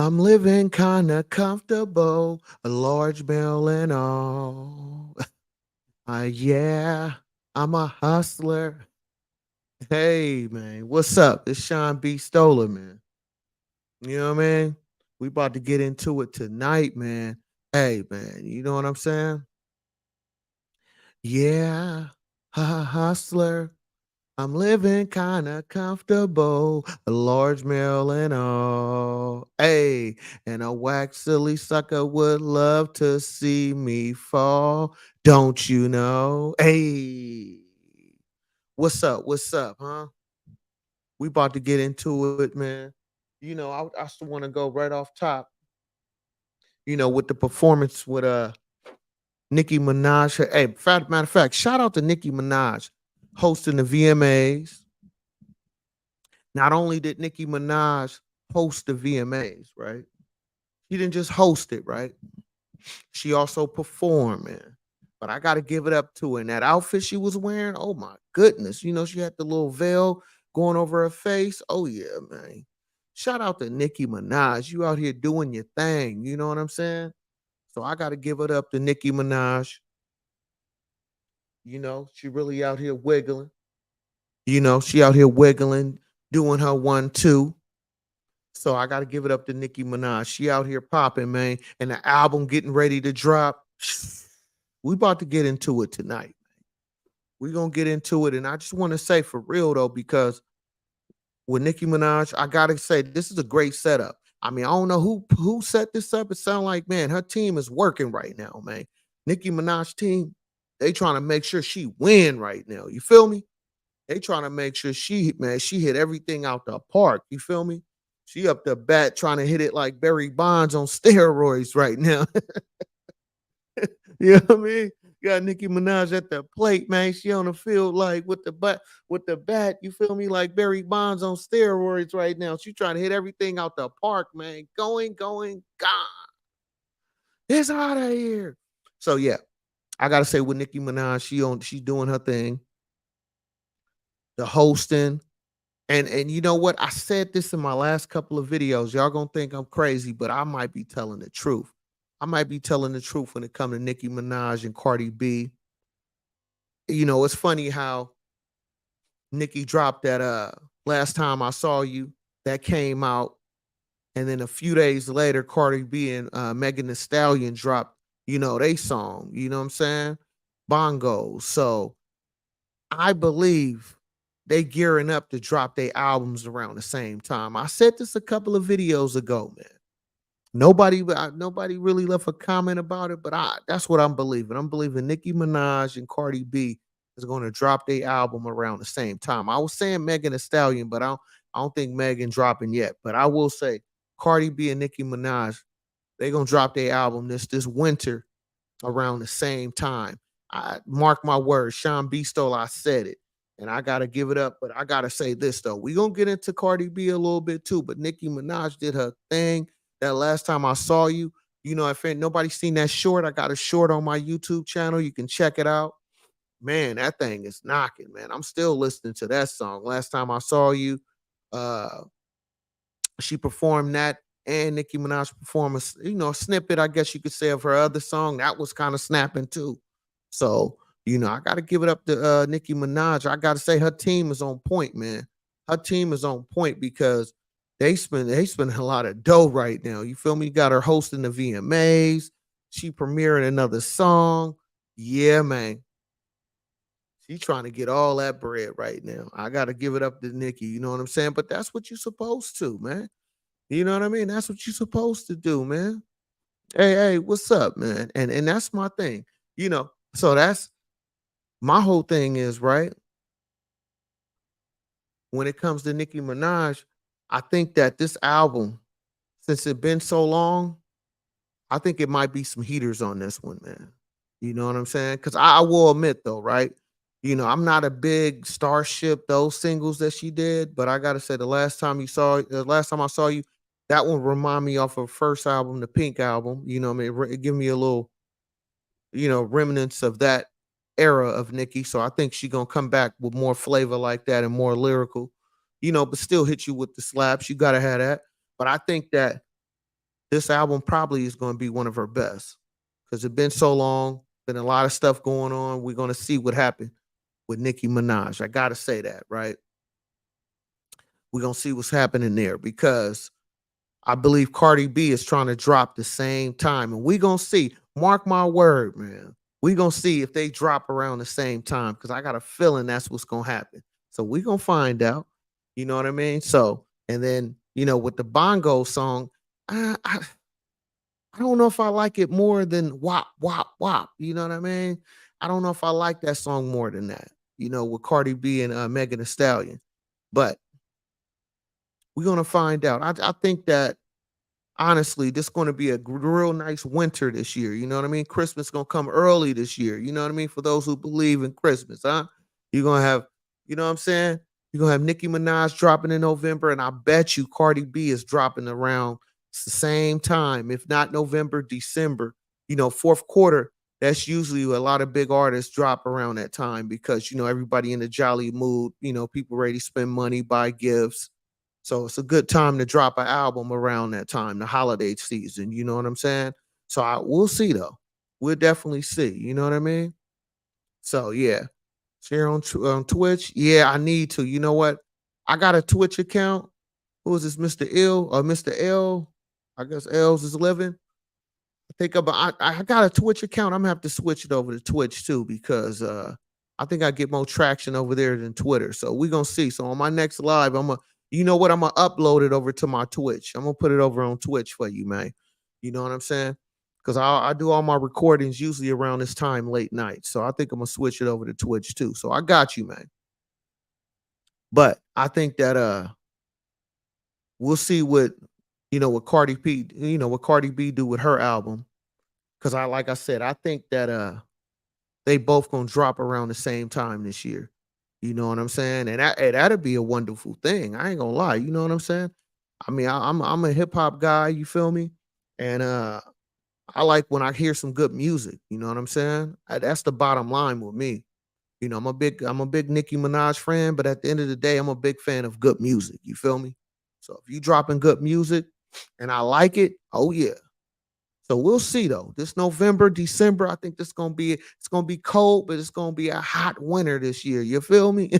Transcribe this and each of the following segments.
I'm living kinda comfortable, a large mail and all. Yeah, I'm a hustler. Hey, man, what's up? It's Sean B. Stoller, man. You know what I mean? We about to get into it tonight, man. Hey, man, you know what I'm saying? Yeah, hustler. I'm living kinda comfortable, a large meal and all. Hey, and a wax silly sucker would love to see me fall. Don't you know? Hey, what's up? What's up, huh? We about to get into it, man. You know, I still want to go right off top. With the performance with Nicki Minaj. Hey, matter of fact, shout out to Nicki Minaj hosting the VMAs. Not only did Nicki Minaj host the VMAs, right? She didn't just host it, right? She also performed, man. But I got to give it up to her. And that outfit she was wearing, oh my goodness. She had the little veil going over her face. Oh, yeah, man. Shout out to Nicki Minaj. You out here doing your thing. You know what I'm saying? So I got to give it up to Nicki Minaj. She really out here wiggling. She out here wiggling, doing her 1, 2. So I got to give it up to Nicki Minaj. She out here popping, man, and the album getting ready to drop. We about to get into it tonight. We gonna get into it, and I just want to say for real though, because with Nicki Minaj, I gotta say this is a great setup. I mean, I don't know who set this up. It sounds like, man, her team is working right now, man. Nicki Minaj team, they trying to make sure she win right now. You feel me? They trying to make sure she hit everything out the park. You feel me? She up the bat trying to hit it like Barry Bonds on steroids right now. You know what I mean? Got Nicki Minaj at the plate, man. She on the field like with the bat. You feel me? Like Barry Bonds on steroids right now. She trying to hit everything out the park, man. Going, gone. It's out of here. So yeah, I gotta say with Nicki Minaj, she's doing her thing. The hosting, and you know what? I said this in my last couple of videos. Y'all gonna think I'm crazy, but I might be telling the truth. I might be telling the truth when it comes to Nicki Minaj and Cardi B. It's funny how Nicki dropped that last time I saw you that came out, and then a few days later, Cardi B and Megan Thee Stallion dropped, they song, you know what I'm saying? Bongos. So I believe they gearing up to drop their albums around the same time. I said this a couple of videos ago, man. Nobody really left a comment about it, but that's what I'm believing. I'm believing Nicki Minaj and Cardi B is going to drop their album around the same time. I was saying Megan Thee Stallion, but I don't think Megan dropping yet. But I will say Cardi B and Nicki Minaj, they gonna drop their album this winter around the same time. I mark my words, Sean B. Stoll, I said it. And I gotta give it up, but I gotta say this though. We gonna get into Cardi B a little bit too, but Nicki Minaj did her thing. That last time I saw you, if ain't nobody seen that short, I got a short on my YouTube channel. You can check it out. Man, that thing is knocking, man. I'm still listening to that song. Last time I saw you, uh, she performed that, and Nicki Minaj performed a snippet, I guess you could say, of her other song. That was kind of snapping too. So, I gotta give it up to Nicki Minaj. I gotta say her team is on point, man. Her team is on point because they spend a lot of dough right now. You feel me? You got her hosting the VMAs. She premiering another song. Yeah, man. She trying to get all that bread right now. I gotta give it up to Nicki. You know what I'm saying? But that's what you're supposed to, man. You know what I mean? That's what you're supposed to do, man. Hey, what's up, man? And that's my thing. So that's my whole thing is, right? When it comes to Nicki Minaj, I think that this album, since it been so long, I think it might be some heaters on this one, man. You know what I'm saying? Because I will admit though, right? I'm not a big Starship, those singles that she did, but I gotta say the last time I saw you, that one remind me off her first album, the Pink album. You know what I mean? It give me a little, remnants of that era of Nicki. So I think she gonna come back with more flavor like that and more lyrical, but still hit you with the slaps. You gotta have that. But I think that this album probably is going to be one of her best because it's been so long, been a lot of stuff going on. We're going to see what happened with Nicki Minaj. I got to say that, right? We're going to see what's happening there because I believe Cardi B is trying to drop the same time. And we going to see, mark my word, man. We going to see if they drop around the same time because I got a feeling that's what's going to happen. So we going to find out. You know what I mean? So, and then, with the bongo song, I don't know if I like it more than "Wop Wop Wop." You know what I mean? I don't know if I like that song more than that. With Cardi B and Megan Thee Stallion. But we're gonna find out. I think that honestly, this is going to be a real nice winter this year. You know what I mean? Christmas gonna come early this year. You know what I mean? For those who believe in Christmas, huh? You're gonna have, you know what I'm saying? You're gonna have Nicki Minaj dropping in November, and I bet you Cardi B is dropping around the same time, if not November, December. Fourth quarter. That's usually a lot of big artists drop around that time because everybody in a jolly mood. People ready to spend money, buy gifts, so it's a good time to drop an album around that time, the holiday season. You know what I'm saying? So we'll see though. We'll definitely see. You know what I mean? So yeah, share on Twitch. Yeah, I need to. You know what? I got a Twitch account. Who is this, Mr. Ill or Mr. L? I guess L's is living. I think I got a Twitch account. I'm gonna have to switch it over to Twitch too because I think I get more traction over there than Twitter. So we're gonna see. So on my next live, you know what, I'm gonna upload it over to my Twitch. I'm gonna put it over on Twitch for you, man. You know what I'm saying? Because I do all my recordings usually around this time, late night. So I think I'm gonna switch it over to Twitch too. So I got you, man. But I think that we'll see what Cardi B, what Cardi B do with her album. Cause like I said, I think that they both gonna drop around the same time this year. You know what I'm saying? And that'd be a wonderful thing. I ain't gonna lie. You know what I'm saying? I mean, I'm a hip hop guy. You feel me? And I like when I hear some good music. You know what I'm saying? That's the bottom line with me. I'm a big Nicki Minaj fan, but at the end of the day, I'm a big fan of good music. You feel me? So if you dropping good music and I like it, oh yeah. So we'll see though. This November, December, I think it's gonna be cold, but it's gonna be a hot winter this year. You feel me?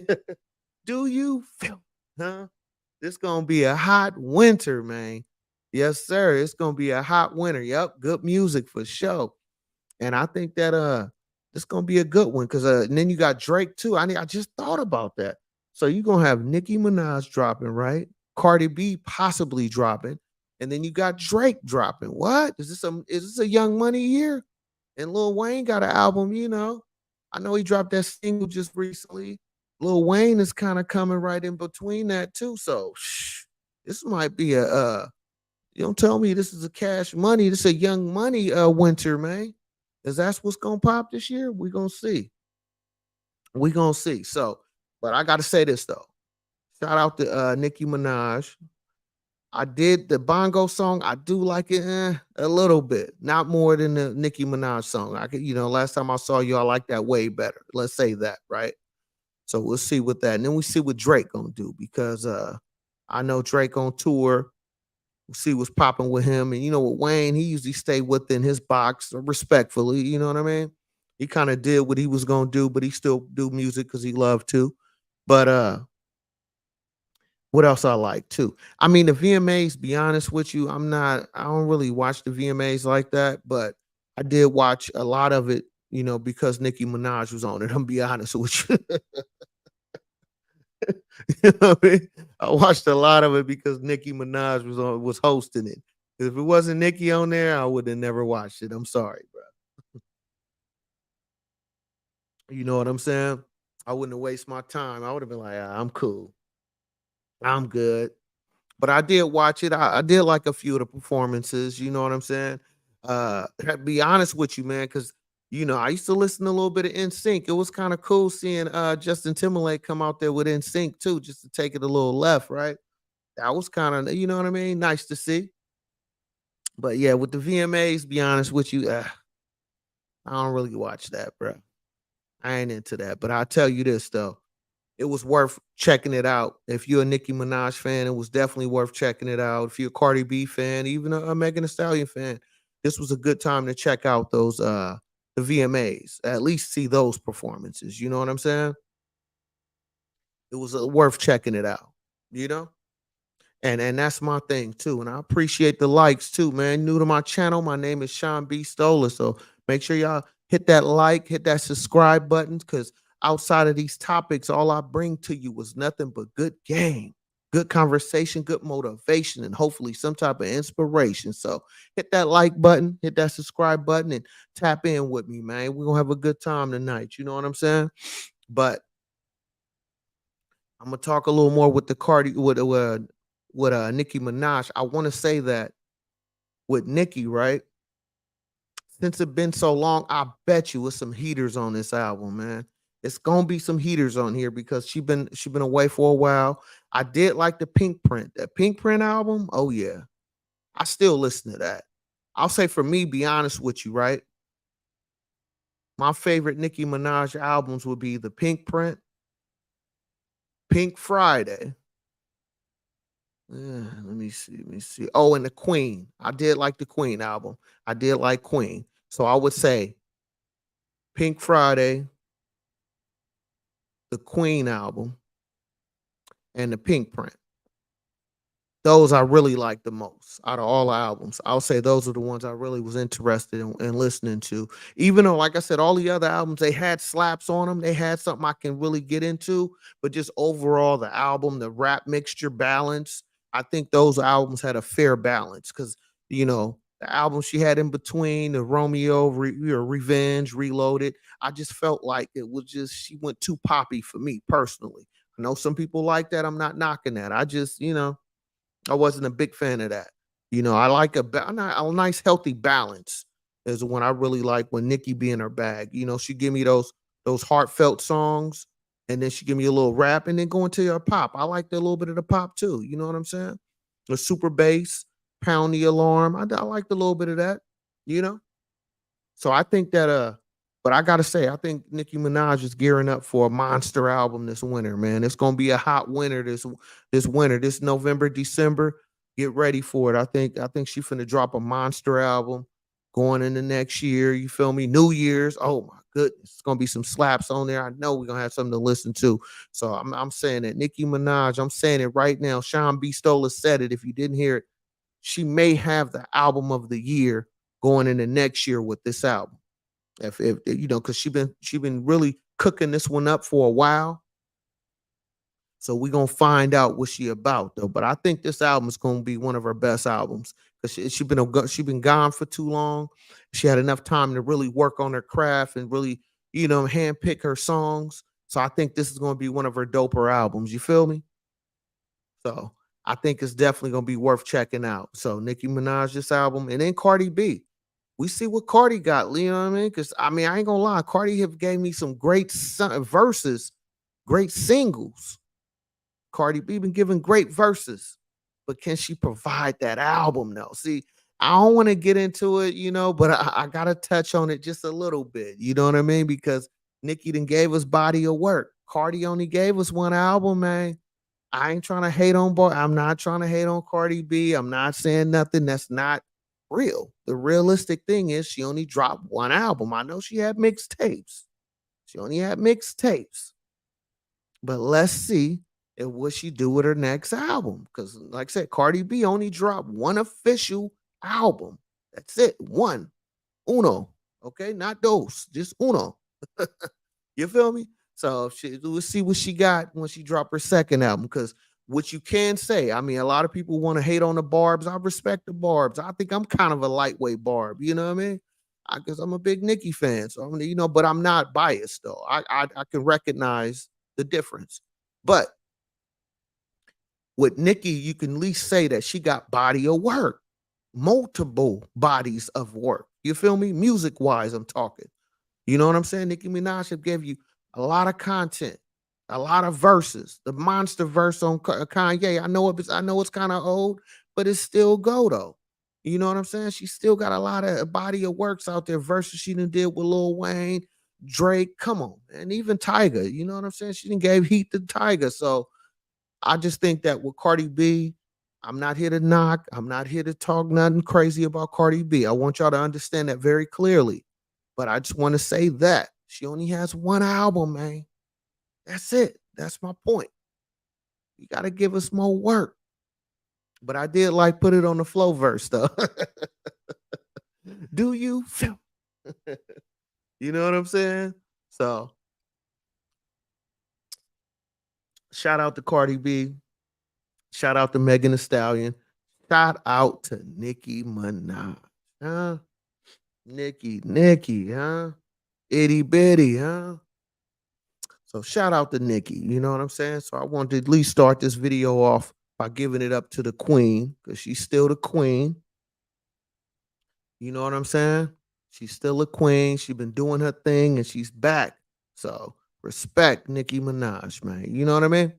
Do you feel huh? This gonna be a hot winter, man. Yes, sir. It's gonna be a hot winter. Yep, good music for sure. And I think that this gonna be a good one because and then you got Drake too. I just thought about that. So you're gonna have Nicki Minaj dropping, right? Cardi B possibly dropping, and then you got Drake dropping. What? Is this a Young Money year? And Lil Wayne got an album, I know he dropped that single just recently. Lil Wayne is kind of coming right in between that too. So this might be you don't tell me this is a Cash Money. This is a Young Money winter, man. Is that's what's gonna pop this year? We gonna see. We gonna see. So, but I gotta say this though. Shout out to Nicki Minaj. I did the bongo song. I do like it a little bit, not more than the Nicki Minaj song. I could, last time I saw you, I like that way better. Let's say that, right? So we'll see what that, and then we see what Drake gonna do because I know Drake on tour. We'll see what's popping with him. And with Wayne, he usually stay within his box respectfully. You know what I mean? He kind of did what he was gonna do, but he still do music because he loved to. But what else I like too? I mean, the VMAs, be honest with you, I don't really watch the VMAs like that, but I did watch a lot of it, because Nicki Minaj was on it. I'm be honest with you. You know what I mean? I watched a lot of it because Nicki Minaj was hosting it. If it wasn't Nicki on there, I would have never watched it. I'm sorry, bro. You know what I'm saying? I wouldn't have wasted my time. I would have been like, I'm cool. I'm good. But I did watch it. I did like a few of the performances. You know what I'm saying? Be honest with you, man, because I used to listen to a little bit of NSYNC. It was kind of cool seeing Justin Timberlake come out there with NSYNC too, just to take it a little left, right? That was kind of, you know what I mean? Nice to see. But yeah, with the VMAs, be honest with you, I don't really watch that, bro. I ain't into that. But I'll tell you this though. it was worth checking it out. If you're a Nicki Minaj fan, it was definitely worth checking it out. If you're a Cardi B fan, even a Megan Thee Stallion fan, this was a good time to check out those the VMAs. At least see those performances. You know what I'm saying? It was worth checking it out. You know? And that's my thing too. And I appreciate the likes too, man. New to my channel, my name is Sean B. Stoller. So make sure y'all hit that like, hit that subscribe button, because outside of these topics, all I bring to you was nothing but good game, good conversation, good motivation, and hopefully some type of inspiration. So hit that like button, hit that subscribe button, and tap in with me, man. We're gonna have a good time tonight. You know what I'm saying? But I'm gonna talk a little more with the Cardi with Nicki Minaj. I want to say that with Nicki, right? Since it been so long, I bet you it's some heaters on this album, man. It's gonna be some heaters on here because she been away for a while. I did like the Pink Print. That Pink Print album, oh yeah. I still listen to that. I'll say for me, be honest with you, right? My favorite Nicki Minaj albums would be the Pink Print, Pink Friday. Let me see. Let me see. Oh, and the Queen. I did like the Queen album. I did like Queen. So I would say Pink Friday, the Queen album, and the Pink Print. Those I really like the most out of all the albums. I'll say those are the ones I really was interested in listening to. Even though, like I said, all the other albums they had slaps on them, they had something I can really get into. But just overall, the album, the rap mixture balance, I think those albums had a fair balance because the album she had in between, the Revenge, Reloaded. I just felt like it was just she went too poppy for me personally. I know some people like that. I'm not knocking that. I just I wasn't a big fan of that. I like a nice healthy balance is when I really like when Nikki be in her bag. She give me those heartfelt songs, and then she give me a little rap, and then go into her pop. I like a little bit of the pop too. You know what I'm saying? The super bass, pound the alarm. I like a little bit of that. You know. So I think that but I gotta say, I think Nicki Minaj is gearing up for a monster album this winter, man. It's gonna be a hot winter this winter, this November, December. Get ready for it. I think she finna drop a monster album going into next year. You feel me? New Year's. Oh my goodness. It's gonna be some slaps on there. I know we're gonna have something to listen to. So I'm saying that Nicki Minaj, I'm saying it right now. Sean B. Stoller said it. If you didn't hear it, she may have the album of the year going into next year with this album. If because she been really cooking this one up for a while. So we're gonna find out what she about though. But I think this album is gonna be one of her best albums because she been gone for too long. She had enough time to really work on her craft and really handpick her songs. So I think this is gonna be one of her doper albums. You feel me? So I think it's definitely gonna be worth checking out. So Nicki Minaj this album, and then Cardi B. We see what Cardi got, you know what I mean? Because I ain't gonna lie, Cardi have gave me some great verses, great singles. Cardi B been giving great verses, but can she provide that album though? See, I don't want to get into it, but I gotta touch on it just a little bit. You know what I mean? Because Nicki done gave us body of work. Cardi only gave us one album, man. I ain't trying to hate on boy. I'm not trying to hate on Cardi B. I'm not saying nothing that's not real. The realistic thing is she only dropped one album. I know she had mixtapes. She only had mixtapes. But let's see what she do with her next album. Because like I said, Cardi B only dropped one official album. That's it. One. Uno. Okay, not dos. Just uno. You feel me? So we'll see what she got when she drop her second album. Because what you can say, a lot of people want to hate on the barbs. I respect the barbs. I think I'm kind of a lightweight barb. You know what I mean? Because I'm a big Nicki fan. So but I'm not biased though. I can recognize the difference. But with Nicki, you can at least say that she got body of work, multiple bodies of work. You feel me? Music wise, I'm talking. You know what I'm saying? Nicki Minaj have gave you a lot of content, a lot of verses. The monster verse on Kanye. I know it's kind of old, but it's still go though. You know what I'm saying? She still got a lot of body of works out there. Verses she done did with Lil Wayne. Drake, come on, and even Tiger, you know what I'm saying? She didn't gave heat to Tiger. So I just think that with Cardi B, I'm not here to knock. I'm not here to talk nothing crazy about Cardi B. I want y'all to understand that very clearly. But I just want to say that she only has one album, man. That's it. That's my point. You got to give us more work. But I did like put it on the flow verse though. Do you feel? You know what I'm saying? So shout out to Cardi B. Shout out to Megan Thee Stallion. Shout out to Nicki Minaj. Huh? Nicki, huh? Itty bitty, huh? So shout out to Nicki. You know what I'm saying? So I wanted to at least start this video off by giving it up to the queen because she's still the queen. You know what I'm saying? She's still a queen. She's been doing her thing and she's back. So respect Nicki Minaj, man. You know what I mean?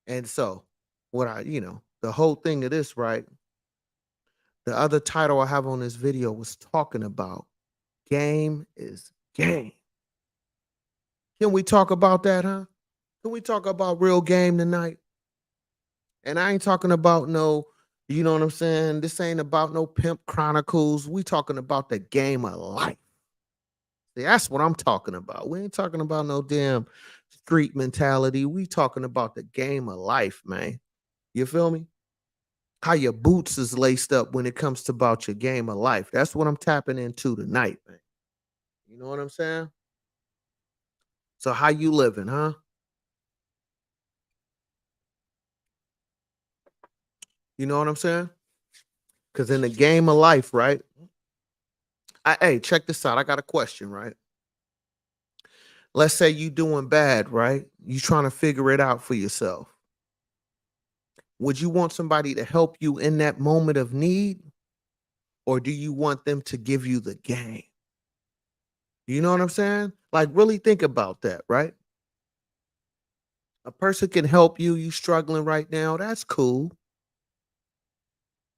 And so the whole thing of this, right? The other title I have on this video was talking about game is game. Can we talk about that, huh? Can we talk about real game tonight? And I ain't talking about no, you know what I'm saying? This ain't about no pimp chronicles. We talking about the game of life. See, that's what I'm talking about. We ain't talking about no damn street mentality. We talking about the game of life, man. You feel me? How your boots is laced up when it comes to about your game of life. That's what I'm tapping into tonight, man. You know what I'm saying? So how you living, huh? You know what I'm saying? Because in the game of life, right? Hey, check this out. I got a question, right? Let's say you doing bad, right? You trying to figure it out for yourself. Would you want somebody to help you in that moment of need? Or do you want them to give you the game? You know what I'm saying? Like really think about that, right? A person can help you, you struggling right now. That's cool.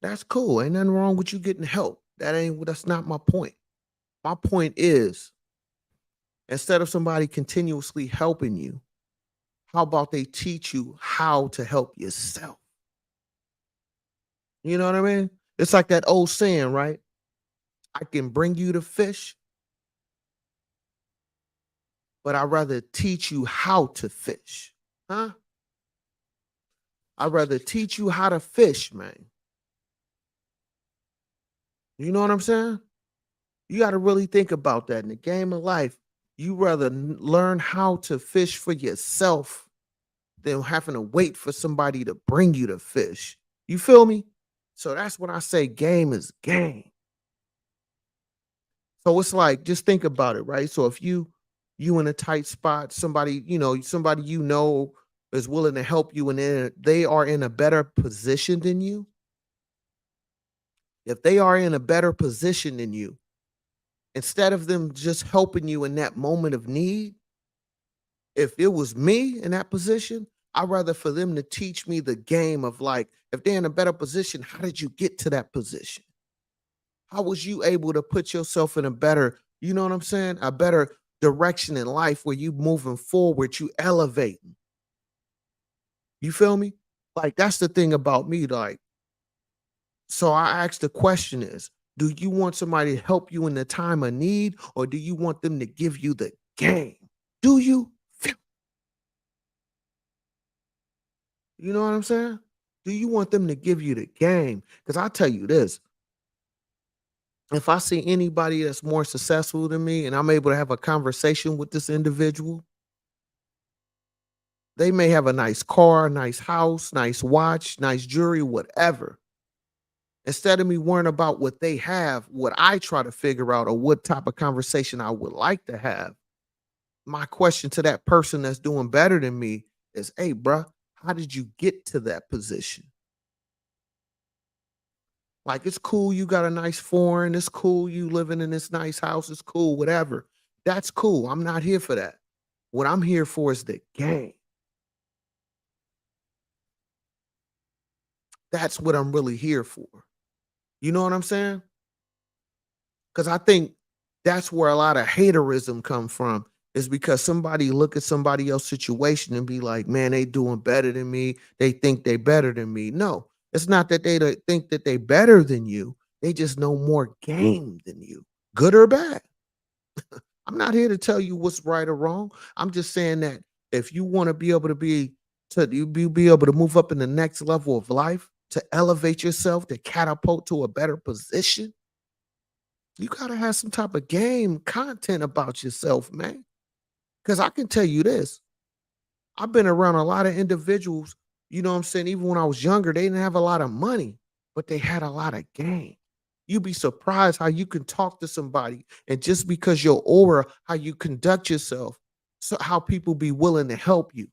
That's cool. Ain't nothing wrong with you getting help. That's not my point. My point is instead of somebody continuously helping you, how about they teach you how to help yourself? You know what I mean? It's like that old saying, right? I can bring you the fish, but I'd rather teach you how to fish. Huh? I'd rather teach you how to fish, man. You know what I'm saying? You got to really think about that in the game of life. You rather learn how to fish for yourself than having to wait for somebody to bring you the fish. You feel me? So that's when I say game is game. So it's like just think about it, right? So if you in a tight spot, somebody is willing to help you and they are in a better position than you. If they are in a better position than you, instead of them just helping you in that moment of need, if it was me in that position, I'd rather for them to teach me the game of like, if they're in a better position, how did you get to that position? How was you able to put yourself in a better, you know what I'm saying? A better direction in life where you moving forward, you elevating. You feel me? Like that's the thing about me. Like, so I asked the question is, do you want somebody to help you in the time of need, or do you want them to give you the game? Do you feel? You know what I'm saying? Do you want them to give you the game? Because I tell you this, if I see anybody that's more successful than me and I'm able to have a conversation with this individual, they may have a nice car, nice house, nice watch, nice jewelry, whatever. Instead of me worrying about what they have, what I try to figure out or what type of conversation I would like to have, my question to that person that's doing better than me is, hey, bruh, how did you get to that position? Like, it's cool you got a nice foreign. It's cool you living in this nice house. It's cool, whatever. That's cool. I'm not here for that. What I'm here for is the game. That's what I'm really here for. You know what I'm saying? Because I think That's where a lot of haterism come from. Is because somebody look at somebody else's situation and be like, "Man, they doing better than me. They think they better than me." No, it's not that they don't think that they better than you. They just know more game than you, good or bad. I'm not here to tell you what's right or wrong. I'm just saying that if you want to be able to be able to move up in the next level of life, to elevate yourself, to catapult to a better position, you gotta have some type of game content about yourself, man. Because I can tell you this, I've been around a lot of individuals, you know what I'm saying? Even when I was younger, they didn't have a lot of money, but they had a lot of game. You'd be surprised how you can talk to somebody, and just because your aura, how you conduct yourself, so how people be willing to help you.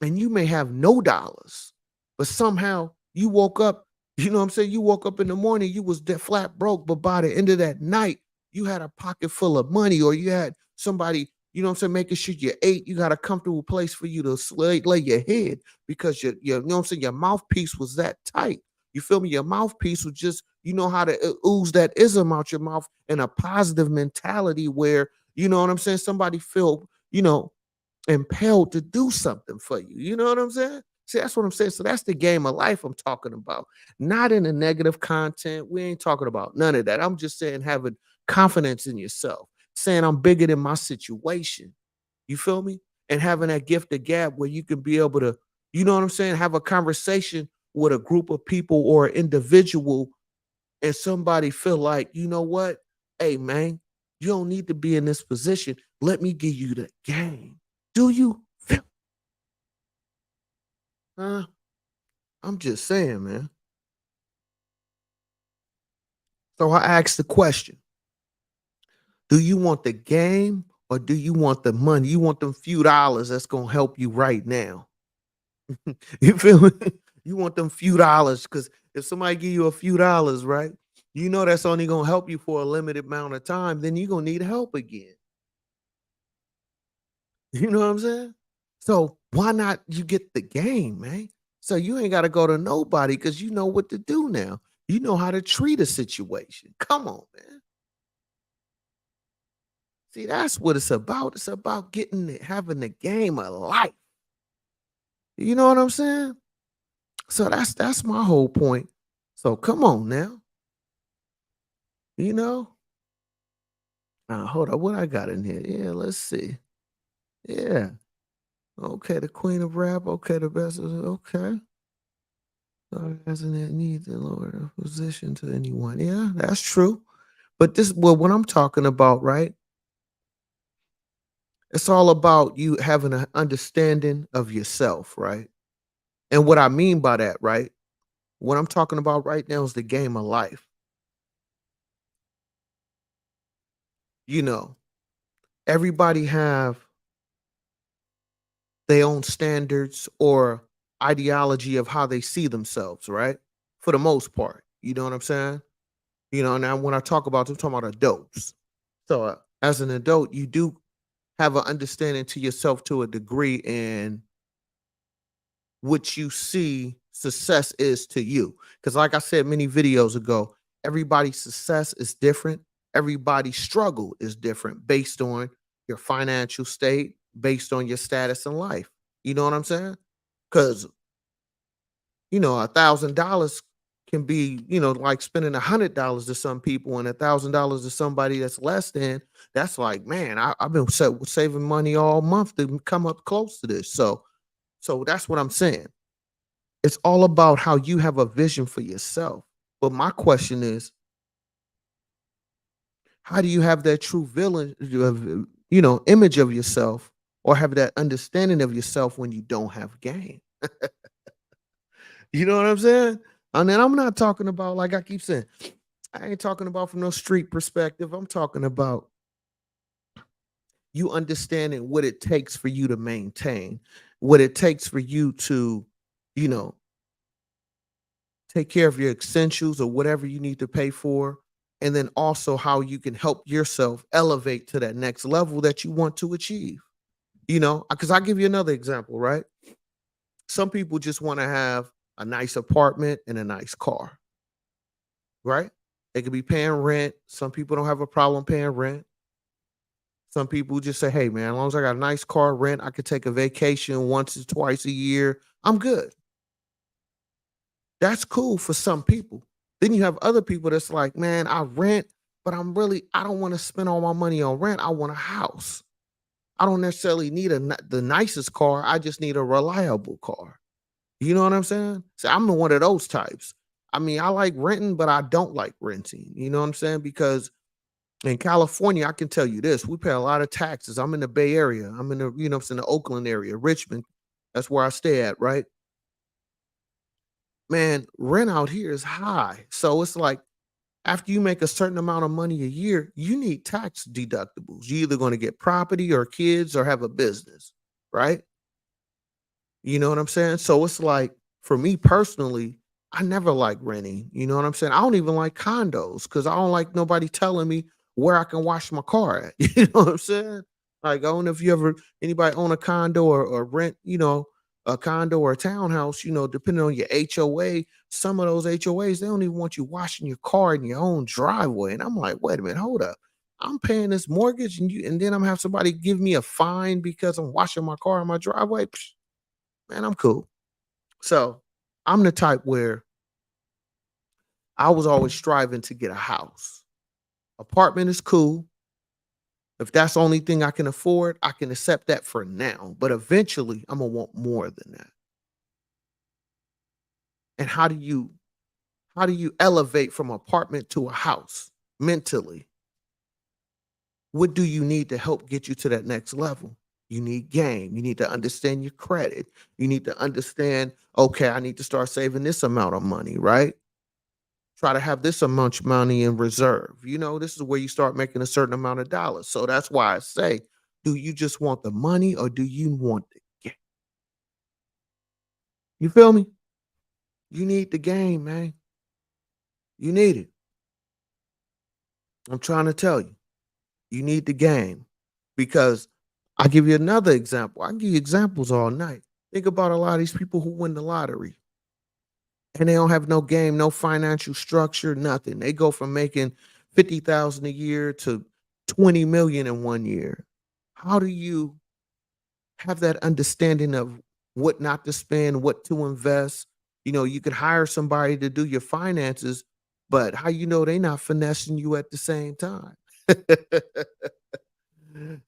And you may have no dollars, but somehow you woke up, you know what I'm saying? You woke up in the morning, you was dead flat broke, but by the end of that night, you had a pocket full of money, or you had somebody, you know what I'm saying, making sure you ate, you got a comfortable place for you to lay your head, because you know what I'm saying, your mouthpiece was that tight. You feel me? Your mouthpiece was just, you know how to ooze that ism out your mouth in a positive mentality where, you know what I'm saying, somebody feel, impelled to do something for you. You know what I'm saying? See, that's what I'm saying. So that's the game of life I'm talking about. Not in the negative content. We ain't talking about none of that. I'm just saying having confidence in yourself, saying I'm bigger than my situation. You feel me? And having that gift of gab where you can be able to, you know what I'm saying, have a conversation with a group of people or an individual, and somebody feel like, you know what? Hey man, you don't need to be in this position. Let me give you the game. Do you feel? Huh? I'm just saying, man. So I asked the question: do you want the game or do you want the money? You want them few dollars that's gonna help you right now. You feel me? You want them few dollars because if somebody give you a few dollars, right? You know that's only gonna help you for a limited amount of time. Then you're gonna need help again. You know what I'm saying? So why not you get the game, man? So you ain't got to go to nobody because you know what to do now. You know how to treat a situation. Come on, man. See, that's what it's about. It's about having the game of life. You know what I'm saying? So that's my whole point. So come on now. You know? Hold on. What I got in here? Yeah, let's see. Yeah. Okay, the queen of rap. Okay, the best. Okay. As in that need the lower position to anyone. Yeah, that's true. But what I'm talking about, right? It's all about you having an understanding of yourself, right? And what I mean by that, right? What I'm talking about right now is the game of life. You know, everybody have their own standards or ideology of how they see themselves, right? For the most part. You know what I'm saying? Now when I talk about, I'm talking about adults. So as an adult, you do have an understanding to yourself to a degree and what you see success is to you. Because, like I said many videos ago, everybody's success is different. Everybody's struggle is different based on your financial state, based on your status in life. You know what I'm saying? Because, $1,000 can be, like spending $100 to some people, and $1,000 to somebody that's less than. That's like, man, I've been saving money all month to come up close to this. So that's what I'm saying. It's all about how you have a vision for yourself. But my question is, how do you have that true villain, image of yourself, or have that understanding of yourself when you don't have game? You know what I'm saying? And then I'm not talking about, like I keep saying, I ain't talking about from no street perspective. I'm talking about you understanding what it takes for you to maintain, what it takes for you to, you know, take care of your essentials or whatever you need to pay for. And then also how you can help yourself elevate to that next level that you want to achieve. Because I'll give you another example, right? Some people just want to have a nice apartment and a nice car, right? They could be paying rent. Some people don't have a problem paying rent. Some people just say, "Hey, man, as long as I got a nice car, rent, I could take a vacation once or twice a year. I'm good." That's cool for some people. Then you have other people that's like, "Man, I rent, but I don't want to spend all my money on rent. I want a house. I don't necessarily need the nicest car. I just need a reliable car." You know what I'm saying? So I'm the one of those types. I mean, I like renting, but I don't like renting. You know what I'm saying? Because in California, I can tell you this: we pay a lot of taxes. I'm in the Bay Area. I'm in the, it's in the Oakland area, Richmond. That's where I stay at, right? Man, rent out here is high. So it's like after you make a certain amount of money a year, you need tax deductibles. You're either going to get property or kids or have a business, right? You know what I'm saying? So it's like for me personally, I never like renting. You know what I'm saying? I don't even like condos because I don't like nobody telling me where I can wash my car at. You know what I'm saying? Like I don't know if you ever anybody own a condo or rent, a condo or a townhouse, depending on your HOA, some of those HOAs, they don't even want you washing your car in your own driveway. And I'm like, wait a minute, hold up. I'm paying this mortgage and then I'm have somebody give me a fine because I'm washing my car in my driveway. Man, I'm cool. So I'm the type where I was always striving to get a house. Apartment is cool. If that's the only thing I can afford, I can accept that for now. But eventually, I'm gonna want more than that. And how do you elevate from apartment to a house mentally? What do you need to help get you to that next level? You need game. You need to understand your credit. You need to understand, okay, I need to start saving this amount of money, right? Try to have this much money in reserve. This is where you start making a certain amount of dollars. So that's why I say, do you just want the money or do you want the game? You feel me? You need the game, man. You need it. I'm trying to tell you, you need the game because I'll give you another example. I can give you examples all night. Think about a lot of these people who win the lottery and they don't have no game, no financial structure, nothing. They go from making 50,000 a year to 20 million in 1 year. How do you have that understanding of what not to spend, what to invest? You could hire somebody to do your finances, but how they not finessing you at the same time?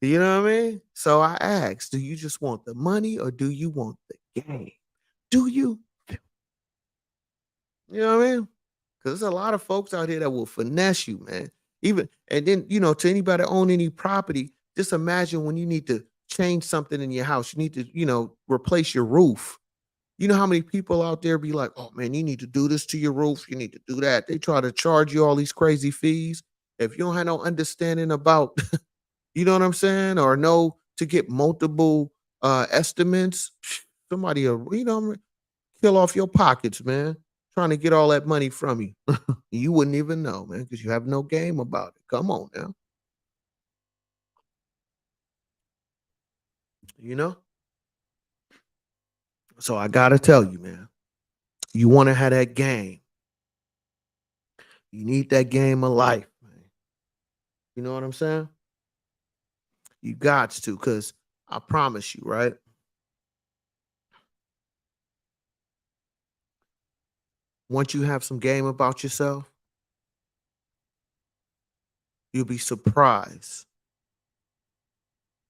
You know what I mean? So I asked, do you just want the money or do you want the game? Do you? You know what I mean? Because there's a lot of folks out here that will finesse you, man. Even and then, to anybody that own any property, just imagine when you need to change something in your house, you need to, replace your roof. You know how many people out there be like, oh man, you need to do this to your roof, you need to do that. They try to charge you all these crazy fees. If you don't have no understanding about, you know what I'm saying, or know to get multiple estimates, somebody will, kill off your pockets, man, trying to get all that money from you. You wouldn't even know, man, because you have no game about it. Come on now, you know? So I gotta tell you, man, you want to have that game. You need that game of life, man. You know what I'm saying? You got to, because I promise you, right? Once you have some game about yourself, you'll be surprised.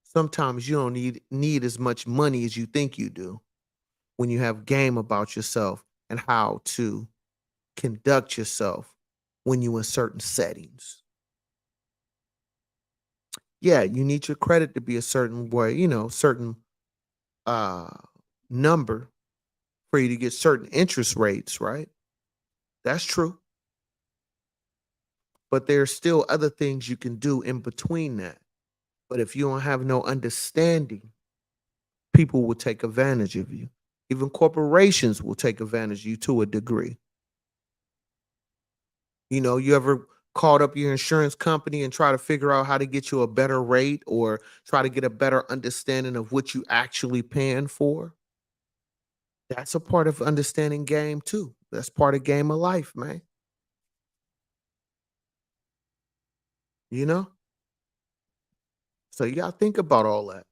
Sometimes you don't need as much money as you think you do when you have game about yourself and how to conduct yourself when you in certain settings. Yeah, you need your credit to be a certain way, certain uh number for you to get certain interest rates, right? That's true. But there's still other things you can do in between that. But if you don't have no understanding, people will take advantage of you. Even corporations will take advantage of you to a degree. You ever called up your insurance company and try to figure out how to get you a better rate or try to get a better understanding of what you actually paying for? That's a part of understanding game too. That's part of game of life, man. you know? So you gotta think about all that.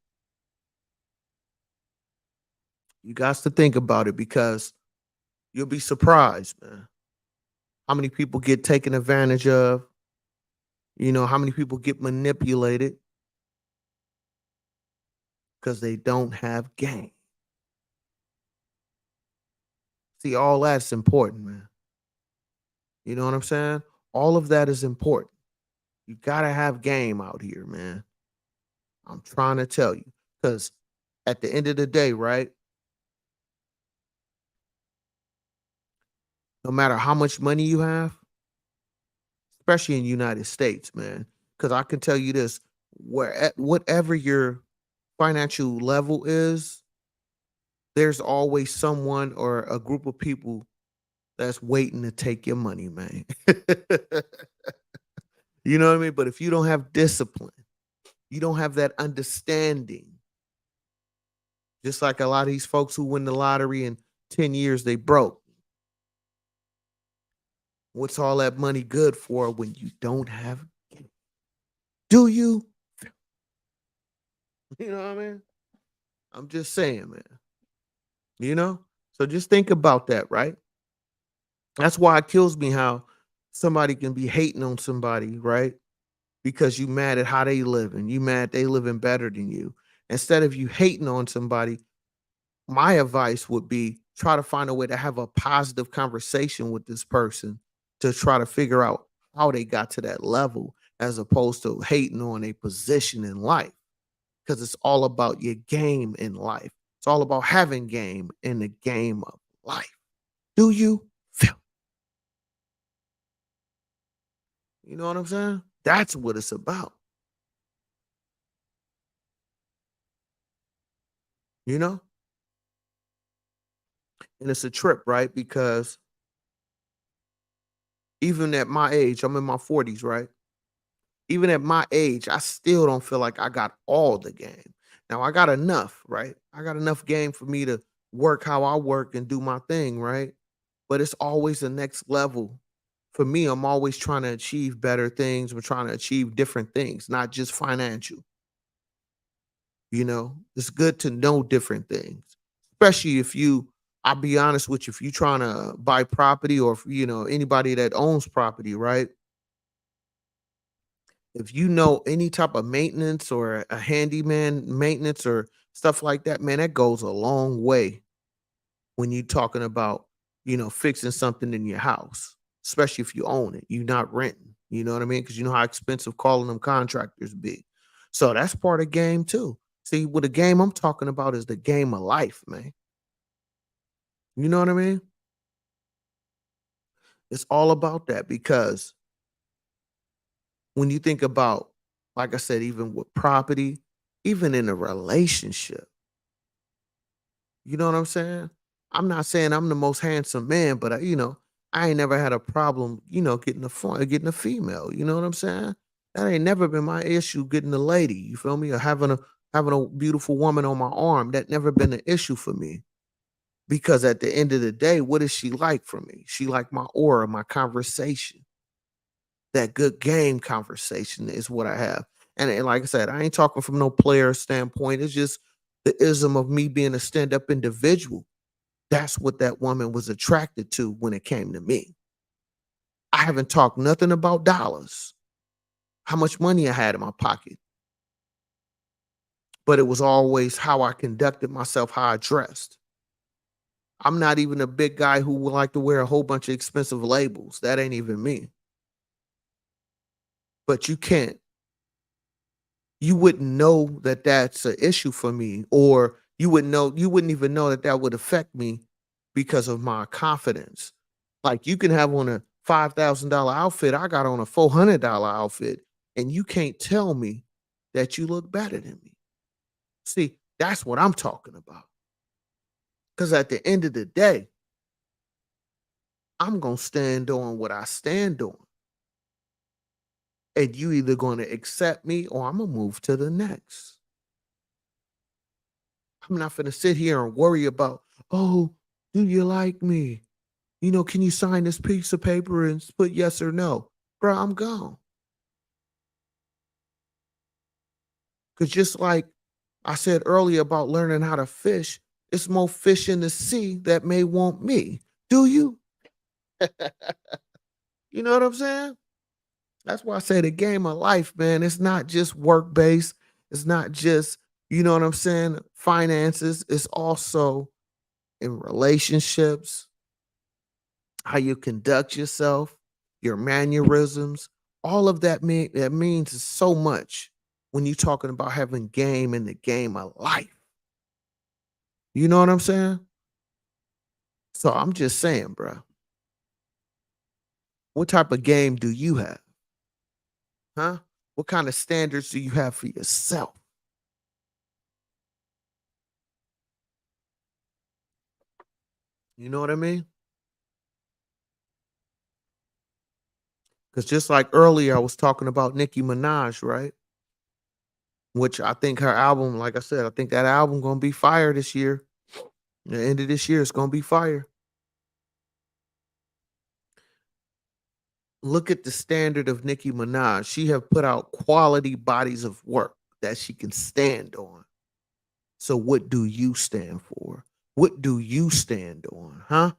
You got to think about it because you'll be surprised, man. How many people get taken advantage of? How many people get manipulated because they don't have game. See, all that's important, man. You know what I'm saying? All of that is important. You gotta have game out here, man. I'm trying to tell you. Because at the end of the day, right? No matter how much money you have, especially in the United States, man. Because I can tell you this, whatever your financial level is, there's always someone or a group of people that's waiting to take your money, man. You know what I mean? But if you don't have discipline, you don't have that understanding, just like a lot of these folks who win the lottery in 10 years, they broke. What's all that money good for when you don't have it? Do you? You know what I mean? I'm just saying, man. You know? So just think about that, right? That's why it kills me how somebody can be hating on somebody, right? Because you mad at how they living. You mad they living better than you. Instead of you hating on somebody, my advice would be try to find a way to have a positive conversation with this person to try to figure out how they got to that level as opposed to hating on a position in life because it's all about your game in life. It's all about having game in the game of life. Do you feel? You know what I'm saying? That's what it's about. You know? And it's a trip, right? Because even at my age, I'm in my 40s, right? Even at my age, I still don't feel like I got all the game. Now I got enough, right? I got enough game for me to work how I work and do my thing, right? But it's always the next level. For me, I'm always trying to achieve better things. We're trying to achieve different things, not just financial. It's good to know different things, especially if I'll be honest with you, if you trying to buy property or if, anybody that owns property, right? If you know any type of maintenance or a handyman maintenance or stuff like that, man, that goes a long way when you talking about, fixing something in your house, especially if you own it. You're not renting. You know what I mean? Because you know how expensive calling them contractors be. So that's part of game too. See, what the game I'm talking about is the game of life, man. You know what I mean? It's all about that because when you think about, like I said, even with property, even in a relationship, you know what I'm saying? I'm not saying I'm the most handsome man, but I ain't never had a problem, getting a female. You know what I'm saying? That ain't never been my issue getting a lady. You feel me? Or having a beautiful woman on my arm. That never been an issue for me. Because at the end of the day, what is she like for me? She like my aura, my conversation. That good game conversation is what I have. And like I said, I ain't talking from no player standpoint. It's just the ism of me being a stand-up individual. That's what that woman was attracted to when it came to me. I haven't talked nothing about dollars, how much money I had in my pocket, but it was always how I conducted myself, how I dressed. I'm not even a big guy who would like to wear a whole bunch of expensive labels. That ain't even me. But you wouldn't know that that's an issue for me, or you wouldn't even know that that would affect me because of my confidence. Like you can have on a $5,000 outfit, I got on a $400 outfit, and you can't tell me that you look better than me. See, that's what I'm talking about. Because at the end of the day, I'm gonna stand on what I stand on, and you either gonna accept me or I'm gonna move to the next. I'm not gonna sit here and worry about, oh, do you like me? Can you sign this piece of paper and put yes or no? Bro, I'm gone. Cause just like I said earlier about learning how to fish, it's more fish in the sea that may want me. Do you? You know what I'm saying? That's why I say the game of life, man. It's not just work based. It's not just, you know what I'm saying, finances. It's also in relationships, how you conduct yourself, your mannerisms. All of that means so much when you're talking about having game in the game of life. You know what I'm saying? So I'm just saying, bro, what type of game do you have? Huh? What kind of standards do you have for yourself? You know what I mean? Because just like earlier, I was talking about Nicki Minaj, right? Which I think her album, like I said, I think that album gonna be fire this year. The end of this year, it's gonna be fire. Look at the standard of Nicki Minaj. She have put out quality bodies of work that she can stand on. So what do you stand for? What do you stand on? Huh?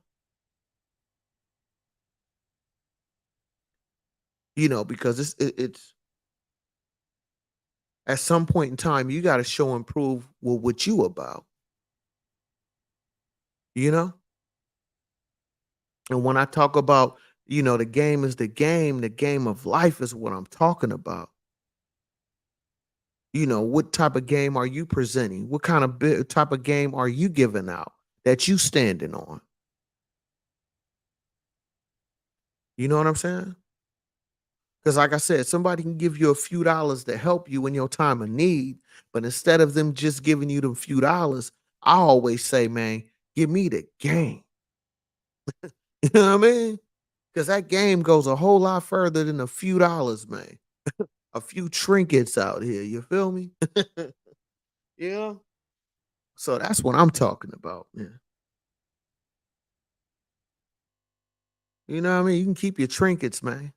Because it's at some point in time you got to show and prove what you about, you know? And when I talk about, the game is the game of life is what I'm talking about. What type of game are you presenting? What kind of type of game are you giving out that you standing on? You know what I'm saying? Because like I said, somebody can give you a few dollars to help you in your time of need, but instead of them just giving you them few dollars, I always say, man, give me the game. You know what I mean? Because that game goes a whole lot further than a few dollars, man. A few trinkets out here. You feel me? Yeah. So that's what I'm talking about, man. You know what I mean? You can keep your trinkets, man.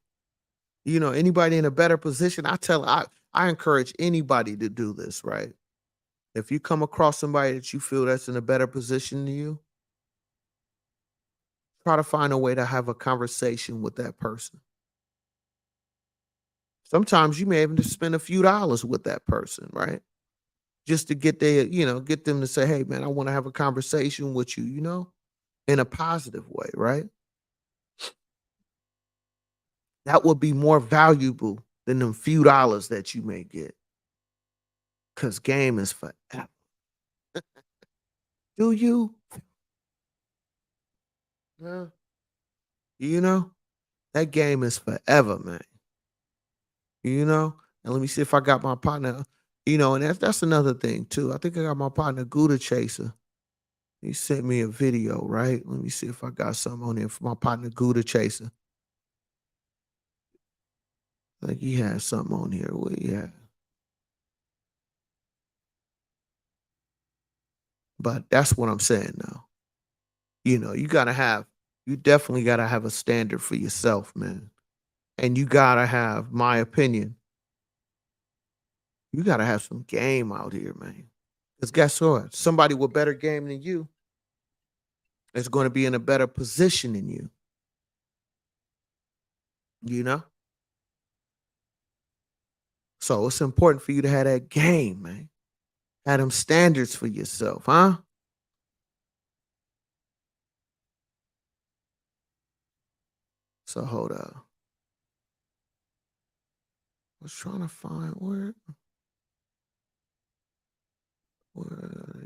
Anybody in a better position, I encourage anybody to do this, right? If you come across somebody that you feel that's in a better position than you, try to find a way to have a conversation with that person. Sometimes you may even just spend a few dollars with that person, right? Just to get them to say, "Hey man, I want to have a conversation with you," in a positive way, right? That would be more valuable than them few dollars that you may get. Cause game is forever. Do you? Yeah. You know? That game is forever, man. You know? And let me see if I got my partner, and that's another thing too. I think I got my partner Gouda Chaser. He sent me a video, right? Let me see if I got something on there for my partner Gouda Chaser. Like he had something on here. What he had. But that's what I'm saying now. You definitely gotta have a standard for yourself, man. And you gotta have, my opinion, you gotta have some game out here, man. Because guess what? Somebody with better game than you is going to be in a better position than you. You know? So it's important for you to have that game, man. Have them standards for yourself, huh? So hold up. I was trying to find where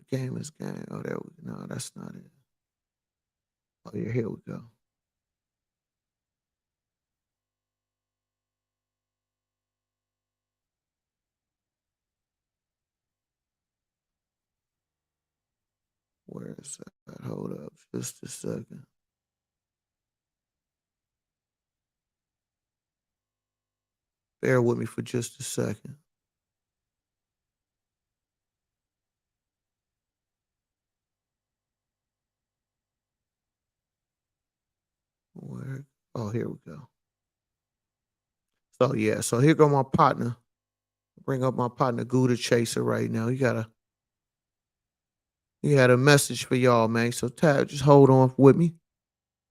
game is game. Oh, there we go. No, that's not it. Oh yeah, here we go. Where is that? Hold up, just a second. Bear with me for just a second. Where? Oh, here we go. So yeah, so here go my partner. Bring up my partner Gouda Chaser right now. He had a message for y'all, man. So Tab, just hold on with me.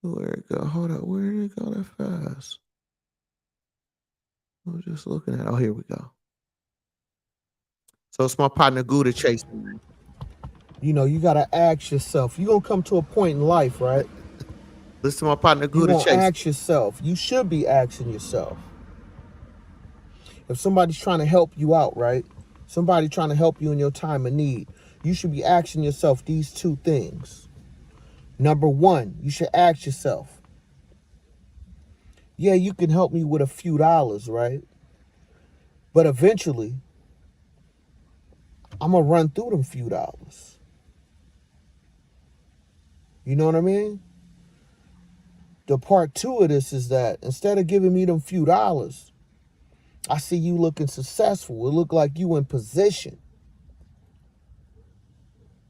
Where it go? Hold up. Where did it go that fast? I was just looking at. Oh, here we go. So it's my partner Gouda Chaser, man. You know, you gotta ask yourself. You're gonna come to a point in life, right? Listen to my partner You Gouda gonna Chaser. ask yourself. You should be asking yourself. If somebody's trying to help you out, right? Somebody trying to help you in your time of need, you should be asking yourself these two things. Number one, you should ask yourself, yeah, you can help me with a few dollars, right? But eventually, I'm gonna run through them few dollars. You know what I mean? The part two of this is that instead of giving me them few dollars, I see you looking successful. It look like you in position.